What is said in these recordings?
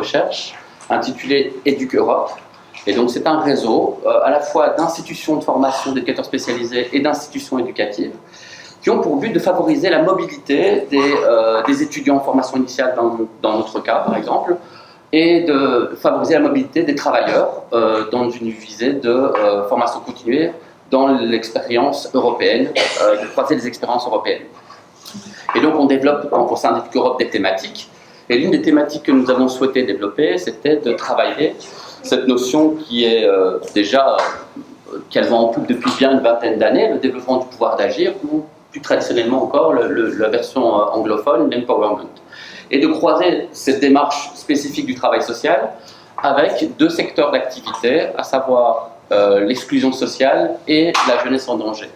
recherche intitulé EducEurope. Et donc c'est un réseau à la fois d'institutions de formation d'éducateurs spécialisés et d'institutions éducatives qui ont pour but de favoriser la mobilité des étudiants en formation initiale dans notre cas par exemple, et de favoriser la mobilité des travailleurs dans une visée de formation continue dans l'expérience européenne, de croiser les expériences européennes. Et donc on développe au sein d'EducEurope des thématiques, et l'une des thématiques que nous avons souhaité développer, c'était de travailler cette notion qui est qu'elle va en poupe depuis bien une vingtaine d'années, le développement du pouvoir d'agir, ou plus traditionnellement encore la version anglophone, l'empowerment. Et de croiser cette démarche spécifique du travail social avec deux secteurs d'activité, à savoir l'exclusion sociale et la jeunesse en danger.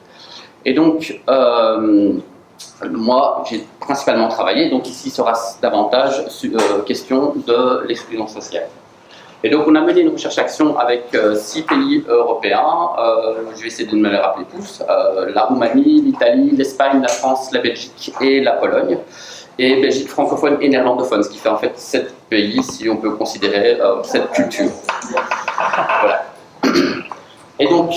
Et donc, moi, j'ai principalement travaillé, donc ici sera davantage question de l'exclusion sociale. Et donc, on a mené une recherche-action avec 6 pays européens. Je vais essayer de me les rappeler tous. La Roumanie, l'Italie, l'Espagne, la France, la Belgique et la Pologne. Et Belgique francophone et néerlandophone, ce qui fait en fait 7 pays, si on peut considérer cette culture. Voilà. Et donc,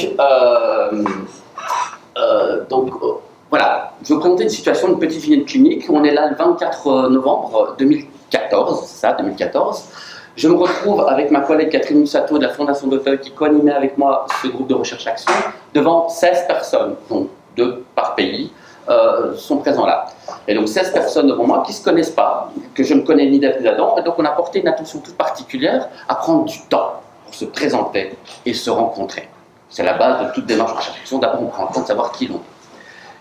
voilà, je vais vous présenter une situation de petite vignette clinique. On est là le 24 novembre 2014, c'est ça, 2014. Je me retrouve avec ma collègue Catherine Mussato de la Fondation d'Auteuil qui co-animait avec moi ce groupe de recherche-action devant 16 personnes, donc 2 par pays, sont présents là. Et donc 16 personnes devant moi qui ne se connaissent pas, que je ne connais ni d'Ève ni d'Adam, et donc on a porté une attention toute particulière à prendre du temps pour se présenter et se rencontrer. C'est la base de toute démarche de recherche-action, d'abord on prend le temps de savoir qui l'on est.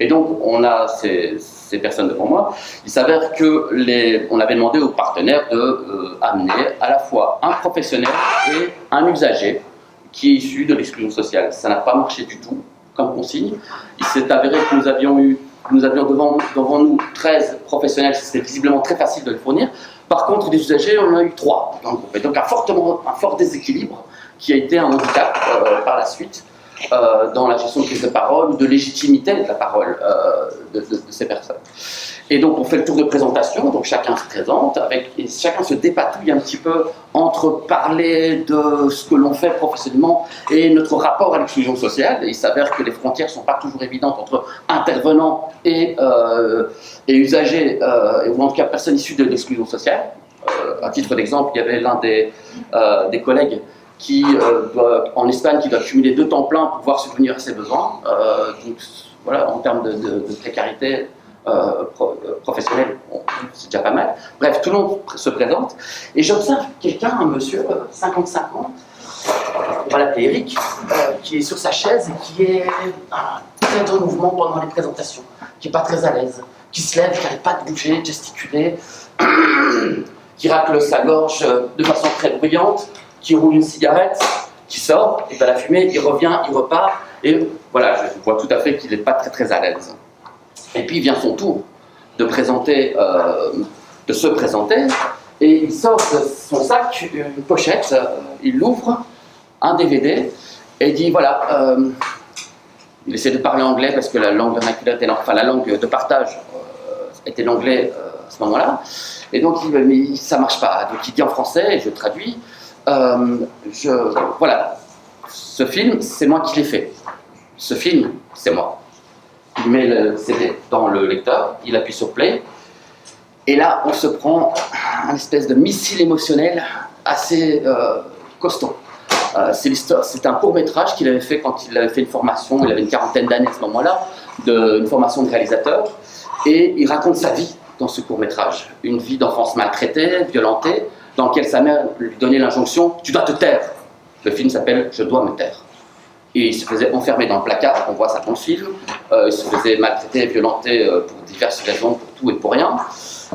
Et donc, on a ces personnes devant moi. Il s'avère qu'on avait demandé aux partenaires d'amener à la fois un professionnel et un usager qui est issu de l'exclusion sociale. Ça n'a pas marché du tout comme consigne. Il s'est avéré que nous avions devant nous 13 professionnels, c'était visiblement très facile de les fournir. Par contre, des usagers, on en a eu 3 dans le groupe. Et donc, un fort déséquilibre qui a été un handicap par la suite. Dans la gestion de prise de parole ou de légitimité de la parole de ces personnes. Et donc on fait le tour de présentation, donc chacun se présente, et chacun se dépatouille un petit peu entre parler de ce que l'on fait professionnellement et notre rapport à l'exclusion sociale. Et il s'avère que les frontières ne sont pas toujours évidentes entre intervenants et usagers, ou en tout cas personnes issues de l'exclusion sociale. À titre d'exemple, il y avait l'un des collègues en Espagne, qui doit cumuler 2 temps pleins pour pouvoir subvenir à ses besoins. Donc voilà, en termes de précarité professionnelle, c'est déjà pas mal. Bref, tout le monde se présente. Et j'observe quelqu'un, un monsieur, 55 ans, on va l'appeler Eric, qui est sur sa chaise et qui est très en mouvement pendant les présentations, qui n'est pas très à l'aise, qui se lève, qui n'arrête pas de bouger, de gesticuler, qui racle sa gorge de façon très bruyante, qui roule une cigarette, qui sort, il va la fumer, il revient, il repart, et voilà, je vois tout à fait qu'il n'est pas très très à l'aise. Et puis vient son tour de se présenter, et il sort de son sac une pochette, il l'ouvre, un DVD, et il dit voilà, il essaie de parler anglais parce que la langue vernaculaire était, enfin la langue de partage était l'anglais à ce moment-là, et donc il dit mais ça marche pas, donc il dit en français, et je traduis. Voilà, ce film, c'est moi qui l'ai fait. Ce film, c'est moi. Il met le CD dans le lecteur, il appuie sur play, et là, on se prend un espèce de missile émotionnel assez costaud. C'est un court-métrage qu'il avait fait quand il avait fait une formation, il avait une quarantaine d'années à ce moment-là, une formation de réalisateur, et il raconte sa vie dans ce court-métrage. Une vie d'enfance maltraitée, violentée, dans lequel sa mère lui donnait l'injonction « tu dois te taire ». Le film s'appelle « Je dois me taire ». Et il se faisait enfermer dans le placard, on voit ça dans le film. Il se faisait maltraiter, violenter pour diverses raisons, pour tout et pour rien.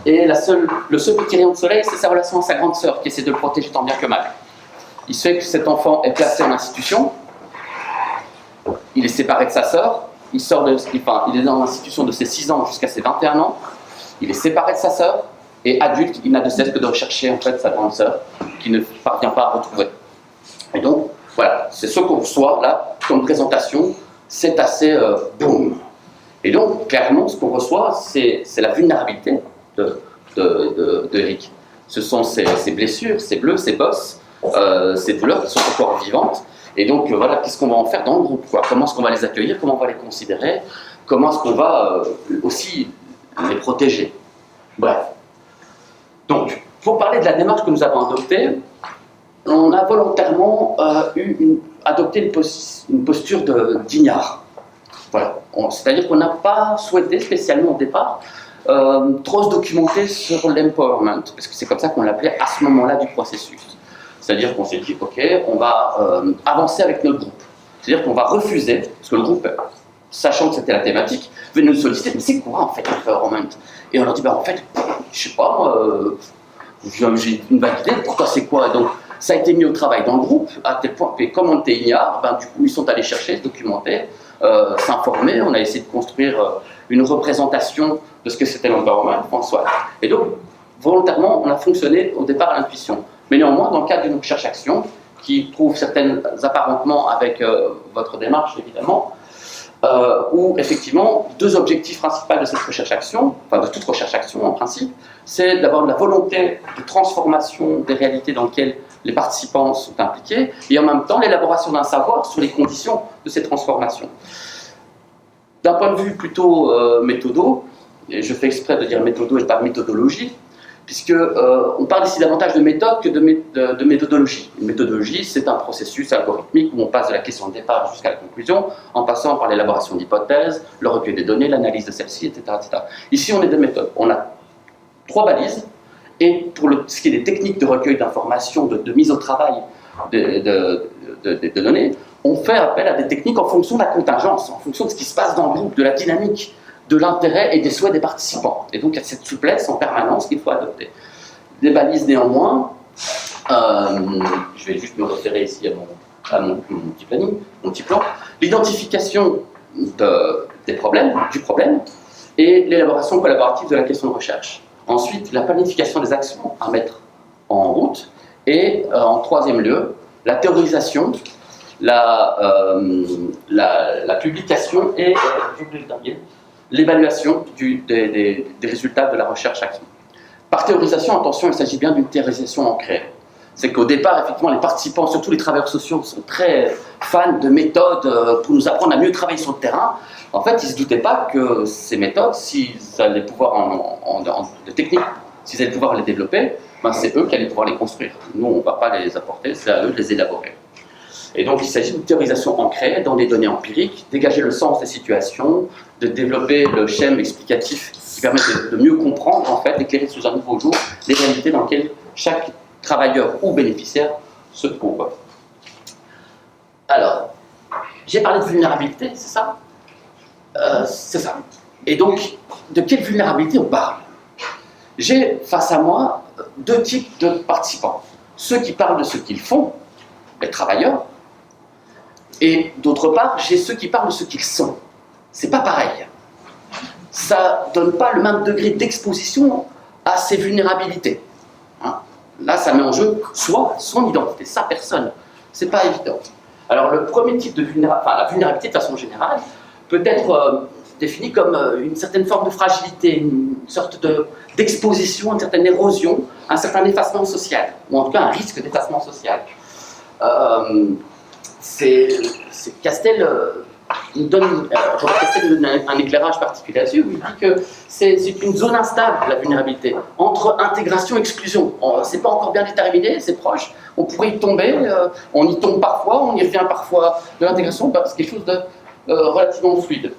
Et le seul petit rayon de soleil, c'est sa relation à sa grande sœur, qui essaie de le protéger tant bien que mal. Il se fait que cet enfant est placé en institution, il est séparé de sa sœur, il est dans l'institution de ses 6 ans jusqu'à ses 21 ans, il est séparé de sa sœur, et adulte, il n'a de cesse que de rechercher en fait sa grande sœur, qui ne parvient pas à retrouver. Et donc, voilà, c'est ce qu'on reçoit là, comme présentation, c'est assez boum. Et donc, clairement, ce qu'on reçoit, c'est la vulnérabilité de Eric. Ce sont ces blessures, ces bleus, ces bosses, ces douleurs qui sont encore vivantes. Et donc, voilà, qu'est-ce qu'on va en faire dans le groupe, quoi. Comment est-ce qu'on va les accueillir, comment on va les considérer, comment est-ce qu'on va aussi les protéger. Bref. Donc, pour parler de la démarche que nous avons adoptée, on a volontairement adopté une posture d'ignare. Voilà. C'est-à-dire qu'on n'a pas souhaité spécialement au départ trop se documenter sur l'empowerment, parce que c'est comme ça qu'on l'appelait à ce moment-là du processus. C'est-à-dire qu'on s'est dit, ok, on va avancer avec notre groupe. C'est-à-dire qu'on va refuser, parce que le groupe, sachant que c'était la thématique, venait nous solliciter, mais c'est quoi en fait l'empowerment? Et on leur dit, en fait, je sais pas, moi, j'ai une vague idée, pourquoi c'est quoi? Et donc, ça a été mis au travail dans le groupe, à tel point que, comme on était ignare, du coup, ils sont allés chercher, se documenter, s'informer. On a essayé de construire une représentation de ce que c'était l'empowerment en soi. Et donc, volontairement, on a fonctionné au départ à l'intuition. Mais néanmoins, dans le cadre d'une recherche-action, qui trouve certains apparentements avec votre démarche, évidemment, où effectivement, deux objectifs principaux de cette recherche-action, enfin de toute recherche-action en principe, c'est d'avoir la volonté de transformation des réalités dans lesquelles les participants sont impliqués, et en même temps l'élaboration d'un savoir sur les conditions de ces transformations. D'un point de vue plutôt méthodo, et je fais exprès de dire méthodo et pas méthodologie, puisque on parle ici davantage de méthode que de méthodologie. Une méthodologie, c'est un processus algorithmique où on passe de la question de départ jusqu'à la conclusion, en passant par l'élaboration d'hypothèses, le recueil des données, l'analyse de celles-ci, etc., etc. Ici, on est des méthodes. On a 3 balises, et pour ce qui est des techniques de recueil d'informations, de mise au travail de données, on fait appel à des techniques en fonction de la contingence, en fonction de ce qui se passe dans le groupe, de la dynamique, de l'intérêt et des souhaits des participants. Et donc, il y a cette souplesse en permanence qu'il faut adopter. Des balises néanmoins, je vais juste me référer ici à mon petit planning, mon petit plan, l'identification du problème, et l'élaboration collaborative de la question de recherche. Ensuite, la planification des actions à mettre en route, et en troisième lieu, la théorisation, la publication et, l'évaluation des résultats de la recherche-action. Par théorisation, attention, il s'agit bien d'une théorisation ancrée. C'est qu'au départ, effectivement, les participants, surtout les travailleurs sociaux, sont très fans de méthodes pour nous apprendre à mieux travailler sur le terrain. En fait, ils ne se doutaient pas que ces méthodes, s'ils allaient pouvoir, de techniques, s'ils allaient pouvoir les développer, c'est eux qui allaient pouvoir les construire. Nous, on ne va pas les apporter, c'est à eux de les élaborer. Et donc, il s'agit d'une théorisation ancrée dans les données empiriques, dégager le sens des situations, de développer le schème explicatif qui permet de mieux comprendre, en fait, d'éclairer sous un nouveau jour les réalités dans lesquelles chaque travailleur ou bénéficiaire se trouve. Alors, j'ai parlé de vulnérabilité, c'est ça? C'est ça. Et donc, de quelle vulnérabilité on parle? J'ai face à moi 2 types de participants. Ceux qui parlent de ce qu'ils font, les travailleurs, et d'autre part, j'ai ceux qui parlent de ce qu'ils sont. C'est pas pareil. Ça donne pas le même degré d'exposition à ces vulnérabilités. Là, ça met en jeu soit son identité, sa personne. C'est pas évident. Alors, le premier type de vulnérabilité, la vulnérabilité de façon générale, peut être définie comme une certaine forme de fragilité, une sorte d'exposition, une certaine érosion, un certain effacement social, ou en tout cas un risque d'effacement social. Castel nous donne un éclairage particulier là-dessus, où il dit que c'est une zone instable, la vulnérabilité, entre intégration et exclusion. C'est pas encore bien déterminé, c'est proche, on pourrait y tomber, on y tombe parfois, on y revient parfois de l'intégration, c'est quelque chose de relativement fluide.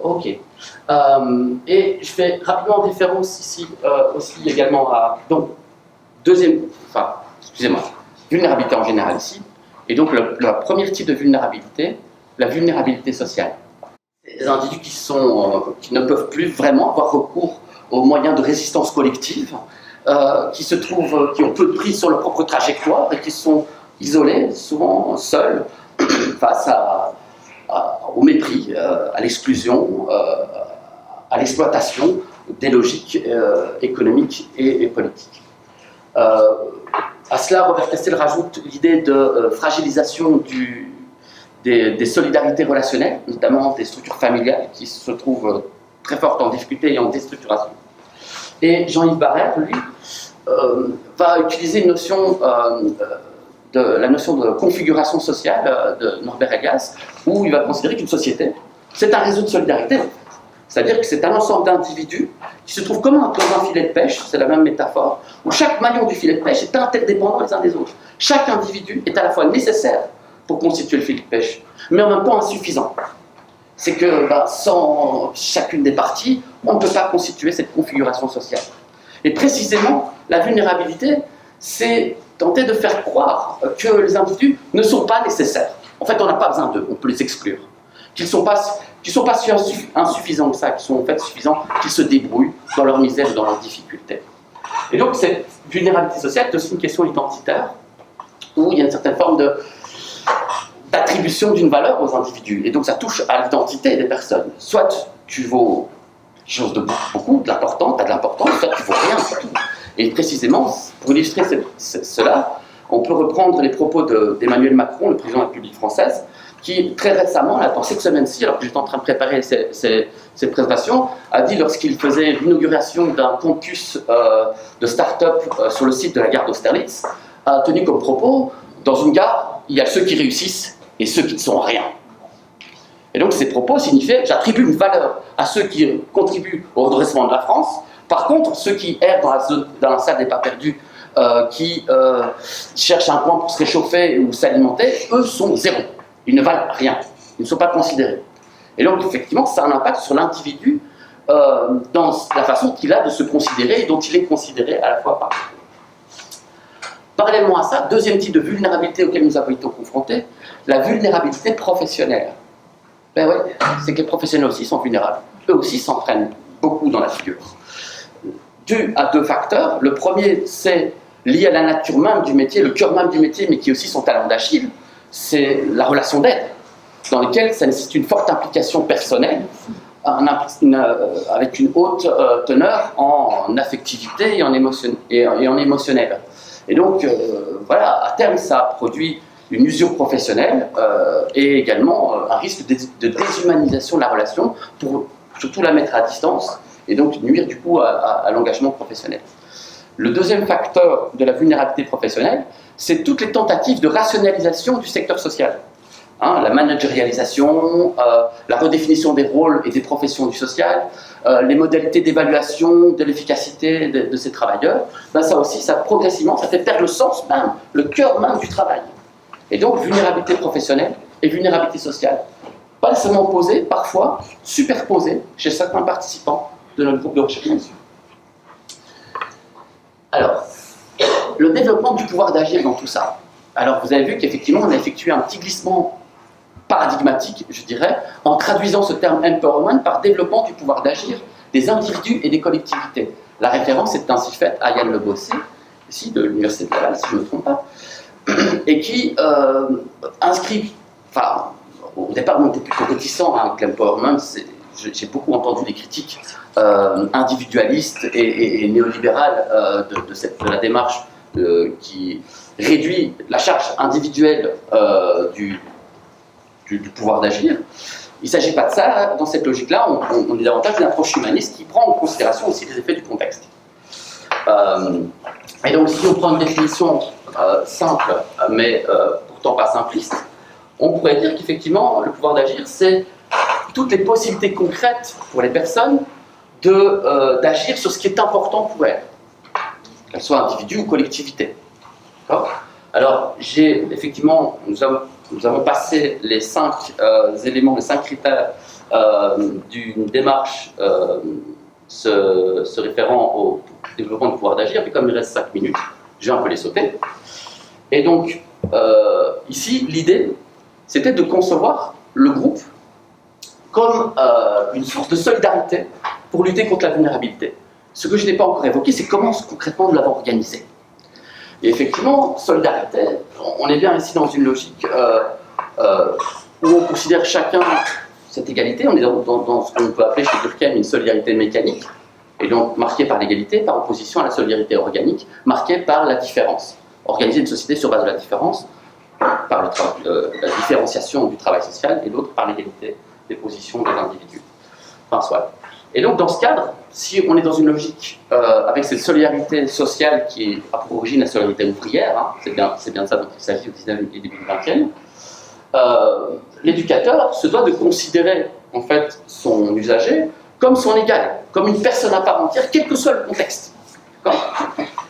Ok. Et je fais rapidement référence ici aussi également à... Donc, vulnérabilité en général ici, et donc le premier type de vulnérabilité, la vulnérabilité sociale. Les individus qui ne peuvent plus vraiment avoir recours aux moyens de résistance collective, qui ont peu de prise sur leur propre trajectoire et qui sont isolés, souvent seuls, face au mépris, à l'exclusion, à l'exploitation des logiques économiques et politiques. À cela, Robert Castel rajoute l'idée de fragilisation des solidarités relationnelles, notamment des structures familiales qui se trouvent très fortes en difficulté et en déstructuration. Et Jean-Yves Barrère, lui, va utiliser une notion, la notion de configuration sociale de Norbert Elias, où il va considérer qu'une société, c'est un réseau de solidarité. C'est-à-dire que c'est un ensemble d'individus qui se trouvent comme dans un filet de pêche, c'est la même métaphore, où chaque maillon du filet de pêche est interdépendant les uns des autres. Chaque individu est à la fois nécessaire pour constituer le filet de pêche, mais en même temps insuffisant. C'est que sans chacune des parties, on ne peut pas constituer cette configuration sociale. Et précisément, la vulnérabilité, c'est tenter de faire croire que les individus ne sont pas nécessaires. En fait, on n'a pas besoin d'eux, on peut les exclure. Qu'ils ne sont pas si insuffisants que ça, qu'ils sont en fait suffisants, qu'ils se débrouillent dans leur misère, dans leurs difficultés. Et donc, cette vulnérabilité sociale est aussi une question identitaire, où il y a une certaine forme d'attribution d'une valeur aux individus. Et donc, ça touche à l'identité des personnes. Soit tu vaux quelque chose de beaucoup, de l'important, tu as de l'importance, soit tu vaux rien du tout. Et précisément, pour illustrer cela, on peut reprendre les propos d'Emmanuel Macron, le président de la République française, qui très récemment, dans cette semaine-ci, alors que j'étais en train de préparer cette présentation, a dit lorsqu'il faisait l'inauguration d'un campus de start-up sur le site de la gare d'Austerlitz, a tenu comme propos, dans une gare, il y a ceux qui réussissent et ceux qui ne sont rien. Et donc ces propos signifiaient, j'attribue une valeur à ceux qui contribuent au redressement de la France. Par contre, ceux qui errent dans la salle des pas perdus, qui cherchent un coin pour se réchauffer ou s'alimenter, eux sont zéro. Ils ne valent rien. Ils ne sont pas considérés. Et donc, effectivement, ça a un impact sur l'individu dans la façon qu'il a de se considérer et dont il est considéré à la fois par eux. Parallèlement à ça, deuxième type de vulnérabilité auquel nous avons été confrontés, la vulnérabilité professionnelle. Ben oui, c'est que les professionnels aussi sont vulnérables. Eux aussi s'en prennent beaucoup dans la figure. Dû à deux facteurs. Le premier, c'est lié à la nature même du métier, le cœur même du métier, mais qui est aussi son talent d'Achille. C'est la relation d'aide, dans laquelle ça nécessite une forte implication personnelle, avec une haute teneur en affectivité et en émotionnel. Et donc, voilà, à terme, ça produit une usure professionnelle et également un risque de déshumanisation de la relation pour surtout la mettre à distance et donc nuire du coup à l'engagement professionnel. Le deuxième facteur de la vulnérabilité professionnelle, c'est toutes les tentatives de rationalisation du secteur social. La managérialisation, la redéfinition des rôles et des professions du social, les modalités d'évaluation de l'efficacité de ces travailleurs, ça aussi, ça progressivement, ça fait perdre le sens même, le cœur même du travail. Et donc, vulnérabilité professionnelle et vulnérabilité sociale, pas seulement opposées, parfois superposées chez certains participants de notre groupe de recherche. Alors, le développement du pouvoir d'agir dans tout ça. Alors, vous avez vu qu'effectivement, on a effectué un petit glissement paradigmatique, je dirais, en traduisant ce terme empowerment par développement du pouvoir d'agir des individus et des collectivités. La référence est ainsi faite à Yann Le Bossé, ici de l'Université de Laval, si je ne me trompe pas, et qui inscrit, enfin, au départ, on était plutôt réticent avec l'empowerment. J'ai beaucoup entendu des critiques individualistes et néolibérales de la démarche qui réduit la charge individuelle du pouvoir d'agir. Il ne s'agit pas de ça. Dans cette logique-là, on est davantage d'une approche humaniste qui prend en considération aussi les effets du contexte. Et donc, si on prend une définition simple, mais pourtant pas simpliste, on pourrait dire qu'effectivement, le pouvoir d'agir, c'est toutes les possibilités concrètes pour les personnes d'agir sur ce qui est important pour elles, qu'elles soient individus ou collectivités. Alors, effectivement, nous avons passé les 5 éléments, les 5 critères d'une démarche se référant au développement du pouvoir d'agir, mais comme il reste 5 minutes, je vais un peu les sauter. Et donc, ici, l'idée, c'était de concevoir le groupe comme une source de solidarité pour lutter contre la vulnérabilité. Ce que je n'ai pas encore évoqué, c'est comment concrètement nous l'avons organisé. Et effectivement, solidarité, on est bien ici dans une logique où on considère chacun cette égalité. On est dans ce qu'on peut appeler chez Durkheim une solidarité mécanique, et donc marquée par l'égalité, par opposition à la solidarité organique, marquée par la différence. Organiser une société sur base de la différence, par la différenciation du travail social, et l'autre par l'égalité des positions des individus. Enfin, soit. Et donc, dans ce cadre, si on est dans une logique avec cette solidarité sociale qui a pour origine la solidarité ouvrière, hein, c'est bien de ça dont il s'agit au 19e et début du 20e, l'éducateur se doit de considérer en fait son usager comme son égal, comme une personne à part entière, quel que soit le contexte.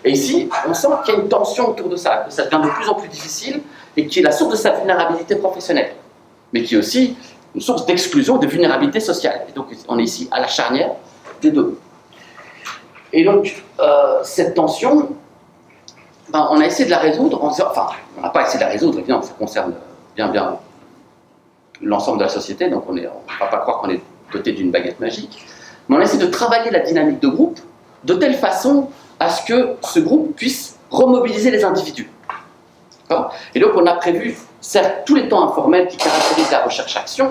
Et ici, on sent qu'il y a une tension autour de ça, que ça devient de plus en plus difficile et qui est la source de sa vulnérabilité professionnelle, mais qui est aussi une source d'exclusion et de vulnérabilité sociale. Et donc, on est ici à la charnière des deux. Et donc, cette tension, on a essayé de la résoudre en disant, enfin, on n'a pas essayé de la résoudre, évidemment, ça concerne bien l'ensemble de la société, donc on ne va pas croire qu'on est doté d'une baguette magique, mais on a essayé de travailler la dynamique de groupe de telle façon à ce que ce groupe puisse remobiliser les individus. Et donc on a prévu, certes, tous les temps informels qui caractérisent la recherche-action,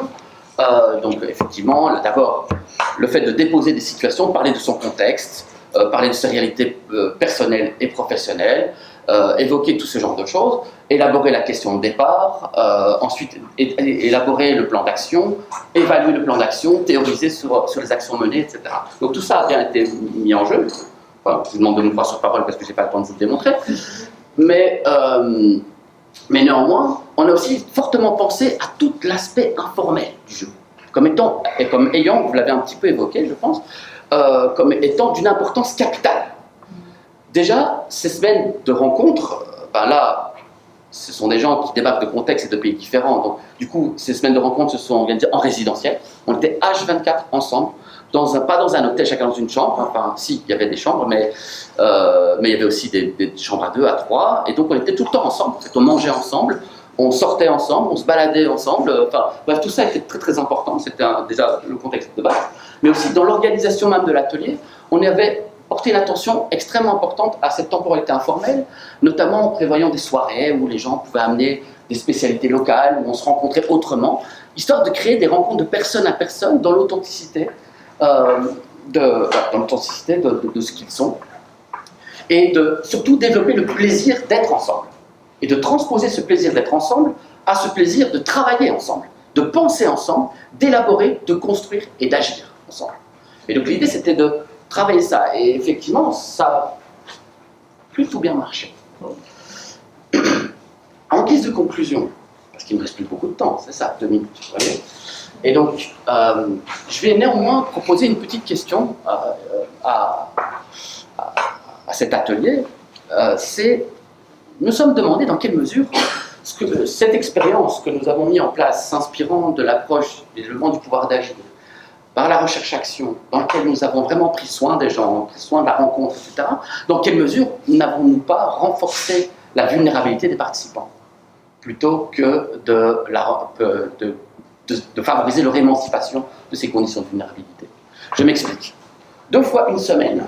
donc effectivement, d'abord, le fait de déposer des situations, parler de son contexte, parler de ses réalités personnelles et professionnelles, évoquer tout ce genre de choses, élaborer la question de départ, ensuite élaborer le plan d'action, évaluer le plan d'action, théoriser sur les actions menées, etc. Donc tout ça a bien été mis en jeu. Enfin, je vous demande de me croire sur parole parce que je n'ai pas le temps de vous le démontrer. Mais néanmoins, on a aussi fortement pensé à tout l'aspect informel du jeu, comme ayant, vous l'avez un petit peu évoqué, je pense, comme étant d'une importance capitale. Déjà, ces semaines de rencontres, là, ce sont des gens qui débarquent de contextes et de pays différents. Donc, du coup, ces semaines de rencontres se sont organisées en résidentiel. On était H24 ensemble, pas dans un hôtel, chacun dans une chambre. Enfin, si, il y avait des chambres, mais il y avait aussi des chambres à 2, à 3. Et donc, on était tout le temps ensemble. En fait, on mangeait ensemble, on sortait ensemble, on se baladait ensemble. Enfin, bref, tout ça était très, très important. C'était déjà le contexte de base. Mais aussi, dans l'organisation même de l'atelier, on avait porter une attention extrêmement importante à cette temporalité informelle, notamment en prévoyant des soirées où les gens pouvaient amener des spécialités locales, où on se rencontrait autrement, histoire de créer des rencontres de personne à personne dans l'authenticité de ce qu'ils sont, et de surtout développer le plaisir d'être ensemble, et de transposer ce plaisir d'être ensemble à ce plaisir de travailler ensemble, de penser ensemble, d'élaborer, de construire et d'agir ensemble. Et donc l'idée c'était de travailler ça, et effectivement, ça a plutôt bien marché. En guise de conclusion, parce qu'il ne me reste plus beaucoup de temps, c'est ça, 2 minutes, vous voyez. Et donc, je vais néanmoins proposer une petite question à cet atelier. Nous sommes demandés dans quelle mesure cette expérience que nous avons mis en place, s'inspirant de l'approche du développement du pouvoir d'agir, par la recherche-action, dans laquelle nous avons vraiment pris soin des gens, pris soin de la rencontre, etc., dans quelle mesure n'avons-nous pas renforcé la vulnérabilité des participants, plutôt que de favoriser leur émancipation de ces conditions de vulnérabilité. Je m'explique. 2 fois une semaine,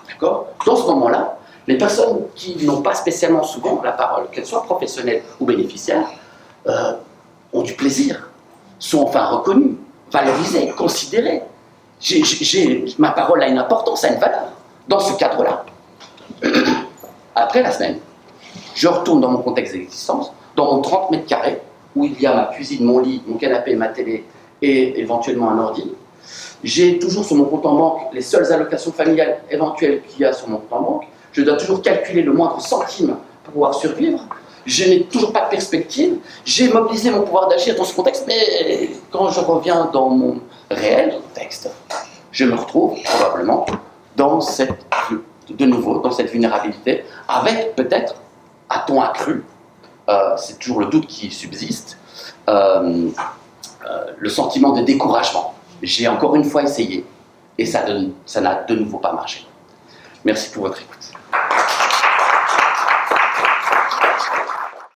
d'accord ? Dans ce moment-là, les personnes qui n'ont pas spécialement souvent la parole, qu'elles soient professionnelles ou bénéficiaires, ont du plaisir, sont enfin reconnues, valorisé, considéré. Ma parole a une importance, a une valeur. Dans ce cadre-là, après la semaine, je retourne dans mon contexte d'existence, dans mon 30 mètres carrés, où il y a ma cuisine, mon lit, mon canapé, ma télé et éventuellement un ordi. J'ai toujours sur mon compte en banque les seules allocations familiales éventuelles qu'il y a sur mon compte en banque. Je dois toujours calculer le moindre centime pour pouvoir survivre. Je n'ai toujours pas de perspective, j'ai mobilisé mon pouvoir d'agir dans ce contexte, mais quand je reviens dans mon réel contexte, je me retrouve probablement de nouveau dans cette vulnérabilité, avec peut-être, à ton accru, c'est toujours le doute qui subsiste, le sentiment de découragement. J'ai encore une fois essayé, et ça n'a de nouveau pas marché. Merci pour votre écoute.